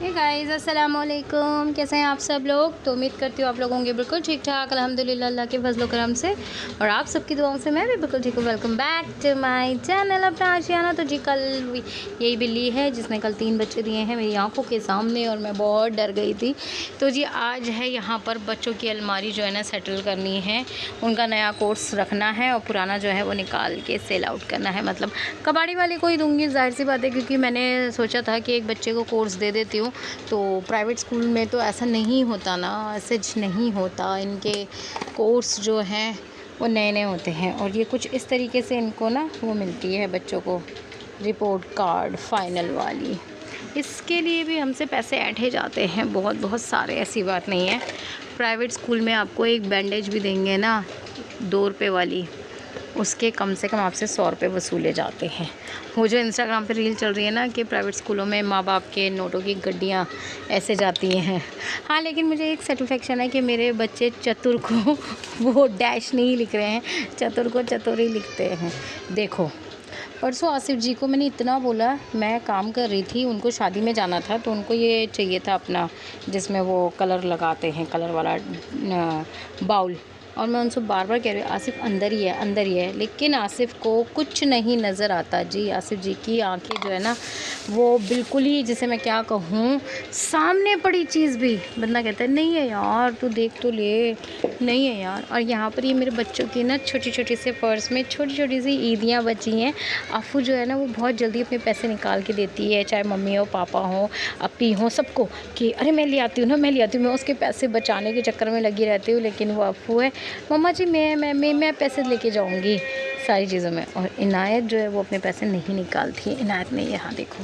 Hey guys अस्सलाम वालेकुम। कैसे हैं आप सब लोग? तो उम्मीद करती हूँ आप लोग होंगे बिल्कुल ठीक ठाक, अल्हम्दुलिल्लाह अल्लाह के फजल करम से, और आप सबकी दुआओं से मैं भी बिल्कुल ठीक हूँ। Welcome back to my channel अपना आशियाना। तो जी कल यही बिल्ली है जिसने कल 3 बच्चे दिए हैं मेरी आंखों के सामने और मैं बहुत डर गई थी। तो जी आज है यहाँ पर बच्चों की अलमारी जो है ना सेटल करनी है, उनका नया कोर्स रखना है और पुराना जो है वो निकाल के सेल आउट करना है। मतलब कबाड़ी वाले को ही दूँगी, ज़ाहिर सी बात है, क्योंकि मैंने सोचा था कि एक बच्चे को कोर्स दे देती हूँ। तो प्राइवेट स्कूल में तो ऐसा नहीं होता ना, ऐसे नहीं होता। इनके कोर्स जो हैं वो नए नए होते हैं और ये कुछ इस तरीके से इनको ना वो मिलती है बच्चों को रिपोर्ट कार्ड फाइनल वाली। इसके लिए भी हमसे पैसे ऐंठे जाते हैं बहुत बहुत सारे, ऐसी बात नहीं है। प्राइवेट स्कूल में आपको एक बैंडेज भी देंगे ना 2 रुपये वाली, उसके कम से कम आपसे 100 रुपये वसूले जाते हैं। वो जो इंस्टाग्राम पे रील चल रही है ना कि प्राइवेट स्कूलों में माँ बाप के नोटों की गड्डियाँ ऐसे जाती हैं। हाँ, लेकिन मुझे एक सेटिस्फेक्शन है कि मेरे बच्चे चतुर को वो डैश नहीं लिख रहे हैं, चतुर को चतुर ही लिखते हैं। देखो परसों आसिफ जी को मैंने इतना बोला, मैं काम कर रही थी, उनको शादी में जाना था तो उनको ये चाहिए था अपना जिसमें वो कलर लगाते हैं, कलर वाला बाउल। और मैं उनसे बार बार कह रही हूँ आसिफ अंदर ही है अंदर ही है, लेकिन आसिफ को कुछ नहीं नज़र आता जी। आसिफ जी की आंखें जो है ना वो बिल्कुल ही, जिसे मैं क्या कहूँ, सामने पड़ी चीज़ भी बंदा कहता है नहीं है यार तू देख तो ले, नहीं है यार। और यहाँ पर ये मेरे बच्चों की ना छोटी छोटी से पर्स में छोटी छोटी सी ईदियाँ बची हैं। अफ़ू जो है ना वो बहुत जल्दी अपने पैसे निकाल के देती है, चाहे मम्मी हो पापा हो अपी हो सबको, कि अरे मैं ले आती हूँ ना, मैं ले आती हूँ। मैं उसके पैसे बचाने के चक्कर में लगी रहती हूँ, लेकिन वो अफ़ू है मम्मा जी मैं पैसे लेके जाऊँगी सारी चीज़ों में। और इनायत जो है वो अपने पैसे नहीं निकालती है। इनायत ने, यहाँ देखो,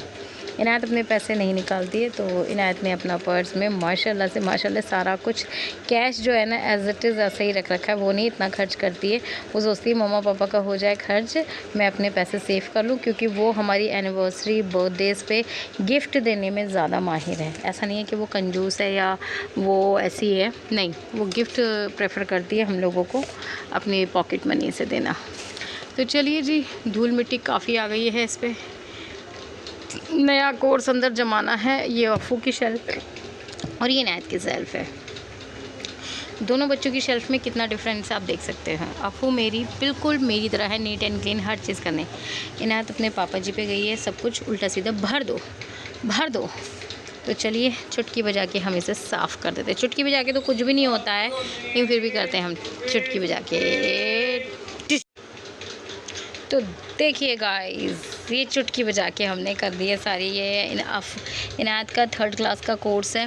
इनायत अपने पैसे नहीं निकालती है। तो इनायत ने अपना पर्स में माशाल्लाह से माशाल्लाह सारा कुछ कैश जो है ना एज इट इज़ ऐसे ही रख रखा है। वो नहीं इतना खर्च करती है, वो सोचती है मम्मा पापा का हो जाए खर्च, मैं अपने पैसे सेव कर लूँ, क्योंकि वो हमारी एनिवर्सरी बर्थडेज़ पे गिफ्ट देने में ज़्यादा माहिर है। ऐसा नहीं है कि वो कंजूस है या वो ऐसी है, नहीं, वो गिफ्ट प्रेफर करती है हम लोगों को अपनी पॉकेट मनी से देना। तो चलिए जी, धूल मिट्टी काफ़ी आ गई है इस पर, नया कोर्स अंदर जमाना है। ये अफ़ू की शेल्फ़ और ये इनायत की शेल्फ़ है। दोनों बच्चों की शेल्फ़ में कितना डिफरेंस आप देख सकते हैं। अफ़ू मेरी बिल्कुल मेरी तरह है, नीट एंड क्लीन हर चीज़ करने। इनायत अपने पापा जी पे गई है, सब कुछ उल्टा सीधा भर दो भर दो। तो चलिए चुटकी बजा के हम इसे साफ़ कर देते हैं। चुटकी बजा के तो कुछ भी नहीं होता है, लेकिन फिर भी करते हैं हम चुटकी बजा के। तो देखिए गाइस, ये चुटकी बजा के हमने कर दी है सारी। ये इनायत का 3rd क्लास का कोर्स है।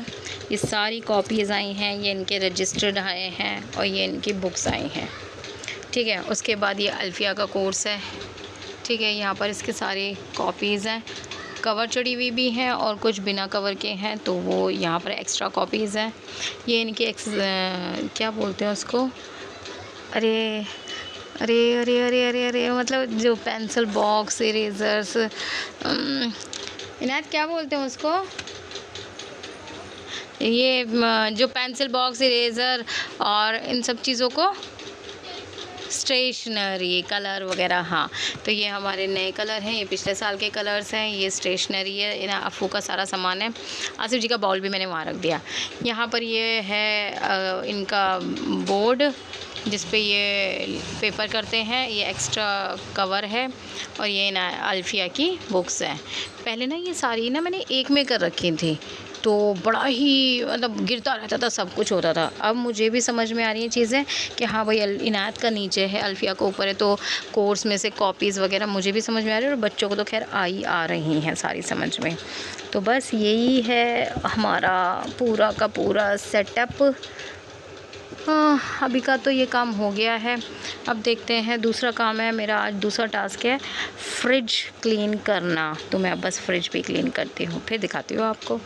ये सारी कॉपीज़ आई हैं, ये इनके रजिस्टर्ड आए हैं और ये इनकी बुक्स आई हैं, ठीक है। उसके बाद ये अल्फ़िया का कोर्स है, ठीक है। यहाँ पर इसके सारी कॉपीज़ हैं, कवर चढ़ी हुई भी हैं और कुछ बिना कवर के हैं, तो वो यहाँ पर एक्स्ट्रा कॉपीज़ हैं। ये इनके क्या बोलते हैं उसको, अरे अरे अरे अरे अरे अरे मतलब जो पेंसिल बॉक्स, इरेज़र्स, इनायत क्या बोलते हैं उसको, ये जो पेंसिल बॉक्स, इरेज़र और इन सब चीज़ों को, स्टेशनरी, कलर वगैरह। हाँ, तो ये हमारे नए कलर हैं, ये पिछले साल के कलर्स हैं, ये स्टेशनरी है, इन अफ़ू का सारा सामान है। आसिफ जी का बाउल भी मैंने वहाँ रख दिया। यहाँ पर ये है इनका बोर्ड जिस पे ये पेपर करते हैं, ये एक्स्ट्रा कवर है और ये ना अल्फ़िया की बुक्स हैं। पहले ना ये सारी ना मैंने एक में कर रखी थी, तो बड़ा ही मतलब गिरता रहता था, सब कुछ होता था। अब मुझे भी समझ में आ रही हैं चीज़ें कि हाँ भाई इनायत का नीचे है, अल्फ़िया का ऊपर है, तो कोर्स में से कॉपीज़ वगैरह मुझे भी समझ में आ रही है और बच्चों को तो खैर आ रही हैं सारी समझ में। तो बस यही है हमारा पूरा का पूरा सेटअप। हाँ, अभी का तो ये काम हो गया है। अब देखते हैं दूसरा काम है मेरा, आज दूसरा टास्क है फ्रिज क्लीन करना। तो मैं अब बस फ्रिज भी क्लीन करती हूँ, फिर दिखाती हूँ आपको।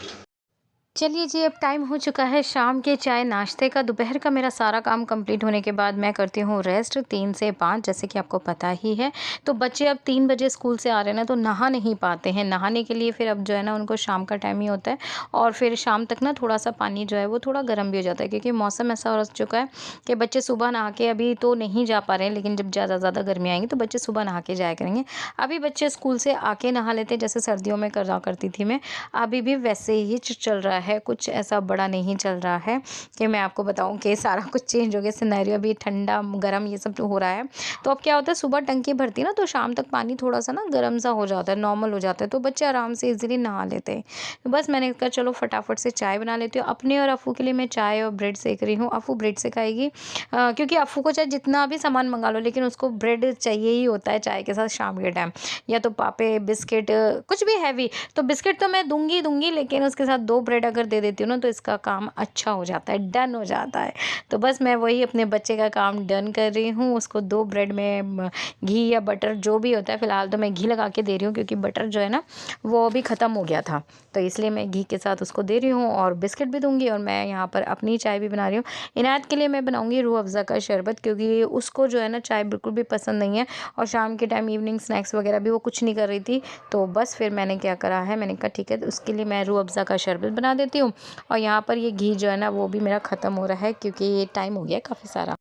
चलिए जी, अब टाइम हो चुका है शाम के चाय नाश्ते का। दोपहर का मेरा सारा काम कंप्लीट होने के बाद मैं करती हूँ रेस्ट 3 से 5, जैसे कि आपको पता ही है। तो बच्चे अब 3 बजे स्कूल से आ रहे हैं ना, तो नहा नहीं पाते हैं। नहाने के लिए फिर अब जो है ना उनको शाम का टाइम ही होता है, और फिर शाम तक ना थोड़ा-सा पानी जो है वो थोड़ा गर्म भी हो जाता है, क्योंकि मौसम ऐसा हो चुका है कि बच्चे सुबह नहा के अभी तो नहीं जा पा रहे हैं, लेकिन जब ज़्यादा गर्मी आएँगी तो बच्चे सुबह नहा के जाया करेंगे। अभी बच्चे स्कूल से आके नहा लेते हैं, जैसे सर्दियों में करा करती थी मैं। अभी भी वैसे ही चल रहा है, कुछ ऐसा बड़ा नहीं चल रहा है कि मैं आपको बताऊं कि सारा कुछ चेंज हो गया सिनेरियो। अभी ठंडा गरम ये सब जो हो रहा है, तो अब क्या होता है, सुबह टंकी भरती है ना, तो शाम तक पानी थोड़ा सा ना गर्म सा हो जाता है, नॉर्मल हो जाता है, तो बच्चे आराम से इजीली नहा लेते हैं। तो बस मैंने कहा चलो फटाफट से चाय बना लेती हूँ। अपने और अफू के लिए मैं चाय और ब्रेड सेक रही हूँ। अफू ब्रेड से खाएगी, क्योंकि अफू को चाहे जितना भी सामान मंगा लो, लेकिन उसको ब्रेड चाहिए ही होता है चाय के साथ शाम के टाइम। या तो पापे, बिस्किट, कुछ भी हैवी। तो बिस्किट तो मैं दूंगी, लेकिन उसके साथ 2 ब्रेड अगर दे देती हूँ ना, तो इसका काम अच्छा हो जाता है, डन हो जाता है। तो बस मैं वही अपने बच्चे का काम डन कर रही हूँ। उसको 2 ब्रेड में घी या बटर जो भी होता है, फ़िलहाल तो मैं घी लगा के दे रही हूँ, क्योंकि बटर जो है ना वो भी ख़त्म हो गया था, तो इसलिए मैं घी के साथ उसको दे रही हूँ, और बिस्किट भी दूंगी। और मैं यहाँ पर अपनी चाय भी बना रही हूँ। इनायत के लिए मैं बनाऊँगी रूह अफ़ज़ा का शरबत, क्योंकि उसको जो है ना चाय बिल्कुल भी पसंद नहीं है, और शाम के टाइम इवनिंग स्नैक्स वगैरह भी वो कुछ नहीं कर रही थी। तो बस फिर मैंने क्या करा है, मैंने कहा ठीक है, तो उसके लिए मैं रूह अफ़ज़ा का शरबत बना देती हूँ। और यहाँ पर ये घी जो है ना वो भी मेरा ख़त्म हो रहा है, क्योंकि ये टाइम हो गया है काफ़ी सारा।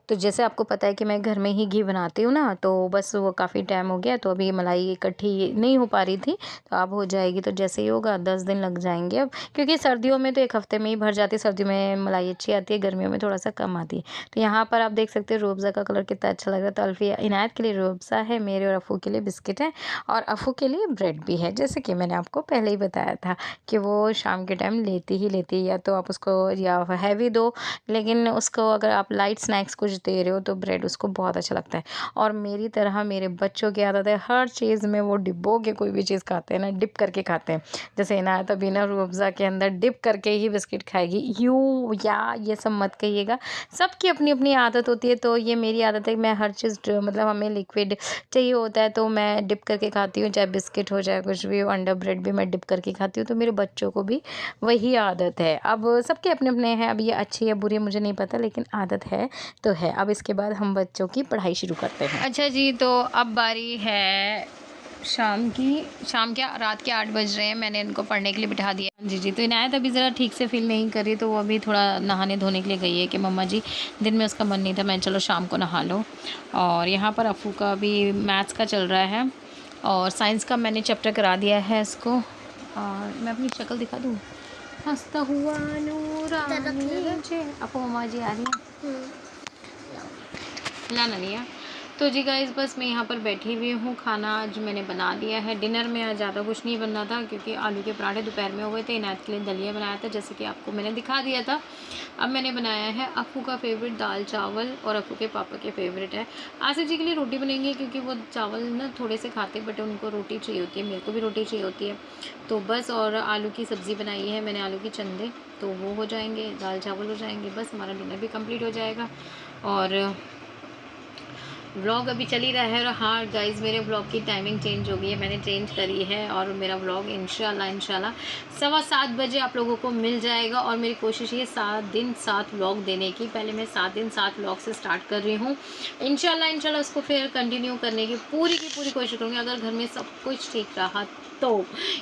तो जैसे आपको पता है कि मैं घर में ही घी बनाती हूँ ना, तो बस वो काफ़ी टाइम हो गया, तो अभी मलाई इकट्ठी नहीं हो पा रही थी, तो अब हो जाएगी। तो जैसे ही होगा 10 दिन लग जाएंगे अब, क्योंकि सर्दियों में तो 1 हफ्ते में ही भर जाती है। सर्दियों में मलाई अच्छी आती है, गर्मियों में थोड़ा सा कम आती है। तो यहाँ पर आप देख सकते हैं रूह अफ़ज़ा का कलर कितना अच्छा लग रहा है। तो अल्फ़िया, इनायत के लिए रूह अफ़ज़ा है, मेरे और अफू के लिए बिस्किट है, और अफू के लिए ब्रेड भी है। जैसे कि मैंने आपको पहले ही बताया था कि वो शाम के टाइम लेती ही लेती है, या तो आप उसको या हैवी दो, लेकिन उसको अगर आप लाइट स्नैक्स कुछ दे रहे हो तो ब्रेड उसको बहुत अच्छा लगता है। और मेरी तरह मेरे बच्चों की आदत है, हर चीज़ में वो डिब्बो के कोई भी चीज़ खाते हैं ना, डिप करके खाते हैं। जैसे इनायत अभी ना रूह अफ़ज़ा के अंदर डिप करके ही बिस्किट खाएगी। या ये सब मत कहिएगा, सबकी अपनी अपनी आदत होती है। तो ये मेरी आदत है, मैं हर चीज़ मतलब हमें लिक्विड चाहिए होता है तो मैं डिप करके खाती हूँ, चाहे बिस्किट हो चाहे कुछ भी हो, अंडा ब्रेड भी मैं डिप करके खाती हूँ। तो मेरे बच्चों को भी वही आदत है। अब सबके अपने अपने हैं, अब ये अच्छी है बुरी मुझे नहीं पता, लेकिन आदत है तो है। अब इसके बाद हम बच्चों की पढ़ाई शुरू करते हैं। अच्छा जी, तो अब बारी है शाम की। शाम के रात के 8 बज रहे हैं, मैंने इनको पढ़ने के लिए बिठा दिया। जी, तो इनायत अभी ज़रा ठीक से फील नहीं कर रही, तो वो अभी थोड़ा नहाने धोने के लिए गई है कि मम्मा जी दिन में उसका मन नहीं था, मैं चलो शाम को नहा लो। और यहाँ पर अफू का भी मैथ्स का चल रहा है, और साइंस का मैंने चैप्टर करा दिया है इसको। और मैं अपनी शक्ल दिखा दूँ, हंसता हुआ नूरानी। आपको मम्मा जी आ रही है ना नहीं है। तो जी गाइस, बस मैं यहाँ पर बैठी हुई हूँ। खाना आज मैंने बना दिया है। डिनर में आज ज़्यादा कुछ नहीं बनना था, क्योंकि आलू के पराठे दोपहर में हो गए थे। इनायत के लिए दलिया बनाया था, जैसे कि आपको मैंने दिखा दिया था। अब मैंने बनाया है अफू का फेवरेट दाल चावल, और अफू के पापा के फेवरेट है। आसिफ जी के लिए रोटी बनेंगी, क्योंकि वो चावल ना थोड़े से खाते, बट उनको रोटी चाहिए होती है, मेरे को भी रोटी चाहिए होती है। तो बस, और आलू की सब्ज़ी बनाई है मैंने, आलू की चंदे, तो वो हो जाएंगे, दाल चावल हो जाएंगे, बस हमारा डिनर भी कम्प्लीट हो जाएगा। और व्लॉग अभी चल ही रहा है। और हाँ गाइज़, मेरे व्लॉग की टाइमिंग चेंज हो गई है, मैंने चेंज करी है, और मेरा व्लॉग इंशाल्लाह 7:15 बजे आप लोगों को मिल जाएगा। और मेरी कोशिश ये 7 दिन 7 व्लॉग देने की, पहले मैं 7 दिन 7 व्लॉग से स्टार्ट कर रही हूँ। इंशाल्लाह उसको फिर कंटिन्यू करने की पूरी कोशिश करूँगी, अगर घर में सब कुछ ठीक रहा तो।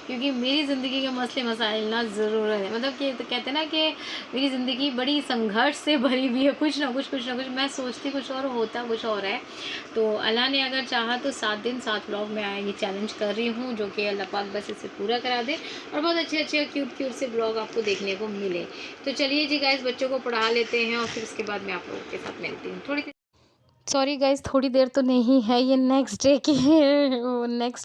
क्योंकि मेरी ज़िंदगी के मसले मसाइल ना ज़रूर है, मतलब कि तो कहते हैं ना कि मेरी ज़िंदगी बड़ी संघर्ष से भरी हुई है, कुछ ना कुछ मैं सोचती कुछ और, होता कुछ और है। तो अल्लाह ने अगर चाहा तो 7 दिन 7 व्लॉग में ये चैलेंज कर रही हूँ, जो कि अल्लाह पाक बस इसे पूरा करा दे, और बहुत अच्छे क्यूट से व्लॉग आपको देखने को मिले। तो चलिए जी गाइस, बच्चों को पढ़ा लेते हैं, और फिर उसके बाद मैं आप लोगों के साथ मिलती हूँ थोड़ी। सॉरी गाइज़, थोड़ी देर तो नहीं है, ये नेक्स्ट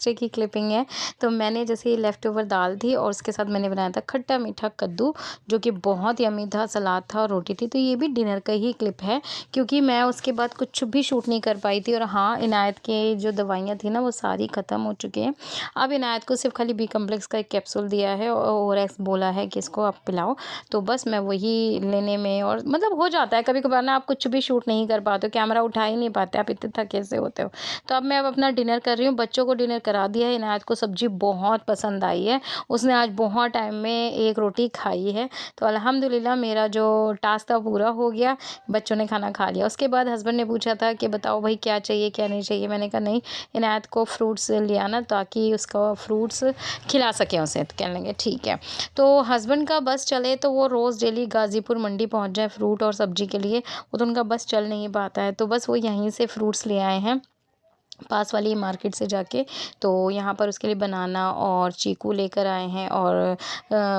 डे की क्लिपिंग है। तो मैंने जैसे लेफ़्ट ओवर दाल थी, और उसके साथ मैंने बनाया था खट्टा मीठा कद्दू, जो कि बहुत यम्मी था, सलाद था और रोटी थी। तो ये भी डिनर का ही क्लिप है, क्योंकि मैं उसके बाद कुछ भी शूट नहीं कर पाई थी। और हाँ, इनायत की जो दवाइयाँ थी ना वो सारी ख़त्म हो चुकी हैं। अब इनायत को सिर्फ खाली बी कम्प्लेक्स का एक कैप्सूल दिया है, और एक्स बोला है कि इसको आप पिलाओ। तो बस मैं वही लेने में, और मतलब हो जाता है कभी कभार ना, आप कुछ भी शूट नहीं कर पाते हो, कैमरा उठा ही नहीं पाते, आप इतने थके से होते हो। तो अब मैं अपना डिनर कर रही हूँ, बच्चों को डिनर करा दिया है। इनायत को सब्ज़ी बहुत पसंद आई है, उसने आज बहुत टाइम में एक रोटी खाई है। तो अल्हम्दुलिल्लाह मेरा जो टास्क था पूरा हो गया, बच्चों ने खाना खा लिया। उसके बाद हस्बैंड ने पूछा था कि बताओ भाई क्या चाहिए क्या नहीं चाहिए। मैंने कहा नहीं, इनायत को फ्रूट्स ले आना ताकि उसका फ्रूट्स खिला सकें उसे। तो कहने लगे ठीक है। तो हस्बैंड का बस चले तो वो रोज़ डेली गाज़ीपुर मंडी पहुंच जाए फ्रूट और सब्ज़ी के लिए, वो तो उनका बस चल नहीं पाता है। तो बस वो यहीं से फ्रूट्स ले आए हैं पास वाली मार्केट से जाके। तो यहाँ पर उसके लिए बनाना और चीकू लेकर आए हैं, और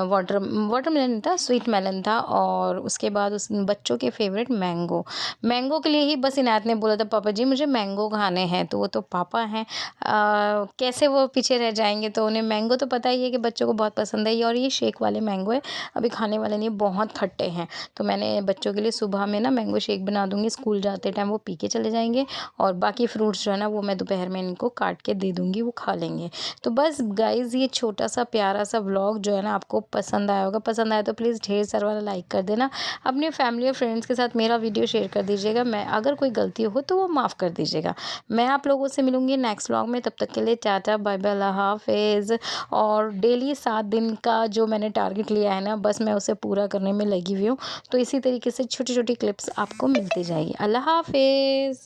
वाटरमेलन था, स्वीट मेलन था, और उसके बाद उस बच्चों के फेवरेट मैंगो के लिए ही बस इनायत ने बोला था पापा जी मुझे मैंगो खाने हैं। तो वो तो पापा हैं, कैसे वो पीछे रह जाएंगे। तो उन्हें मैंगो तो पता ही है कि बच्चों को बहुत पसंद है, और ये शेक वाले मैंगो है, अभी खाने वाले नहीं, बहुत खट्टे हैं। तो मैंने बच्चों के लिए सुबह में ना मैंगो शेक बना दूंगी, स्कूल जाते टाइम वो पी के चले जाएंगे, और बाकी फ्रूट्स जो है ना वो मैं दोपहर में इनको काट के दे दूंगी, वो खा लेंगे। तो बस गाइज ये छोटा सा प्यारा सा व्लॉग जो है ना आपको पसंद आया होगा। पसंद आया तो प्लीज़ ढेर सारा वाला लाइक कर देना, अपने फैमिली और फ्रेंड्स के साथ मेरा वीडियो शेयर कर दीजिएगा। मैं अगर कोई गलती हो तो वो माफ़ कर दीजिएगा। मैं आप लोगों से मिलूंगी नेक्स्ट व्लॉग में, तब तक के लिए टाटा बाय बाय, अल्लाह हाफिज़। और डेली 7 दिन का जो मैंने टारगेट लिया है ना, बस मैं उसे पूरा करने में लगी हुई हूँ। तो इसी तरीके से छोटी छोटी क्लिप्स आपको मिलती जाएगी। अल्लाह हाफिज़।